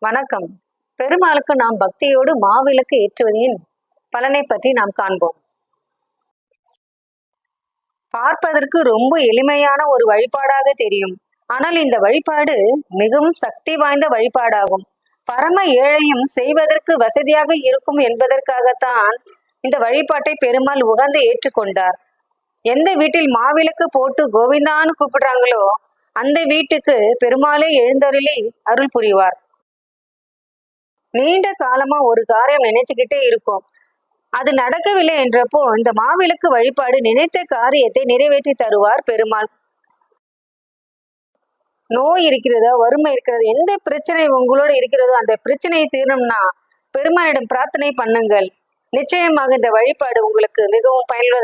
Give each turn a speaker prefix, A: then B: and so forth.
A: வணக்கம். பெருமாளுக்கு நாம் பக்தியோடு மாவிளக்கு ஏற்றுவதின் பலனை பற்றி நாம் காண்போம். பார்ப்பதற்கு ரொம்ப எளிமையான ஒரு வழிபாடாக தெரியும். ஆனால் இந்த வழிபாடு மிகவும் சக்தி வாய்ந்த வழிபாடாகும். பரம ஏழையும் செய்வதற்கு வசதியாக இருக்கும் என்பதற்காகத்தான் இந்த வழிபாட்டை பெருமாள் உகந்து ஏற்றுக்கொண்டார். எந்த வீட்டில் மாவிளக்கு போட்டு கோவிந்தான்னு கூப்பிடுறாங்களோ அந்த வீட்டுக்கு பெருமாளே எழுந்தருளி அருள் புரிவார். நீண்ட காலமா ஒரு காரியம் நினைச்சுக்கிட்டே இருக்கும். அது நடக்கவில்லை என்றப்போ இந்த மாவிளக்கு வழிபாடு நினைத்த காரியத்தை நிறைவேற்றி தருவார் பெருமாள். நோய் இருக்கிறதோ, வறுமை இருக்கிறதோ, எந்த பிரச்சனை உங்களோட இருக்கிறதோ அந்த பிரச்சனையை தீரணும்னா பெருமாளிடம் பிரார்த்தனை பண்ணுங்கள். நிச்சயமாக இந்த வழிபாடு உங்களுக்கு மிகவும் பயனுள்ளதாக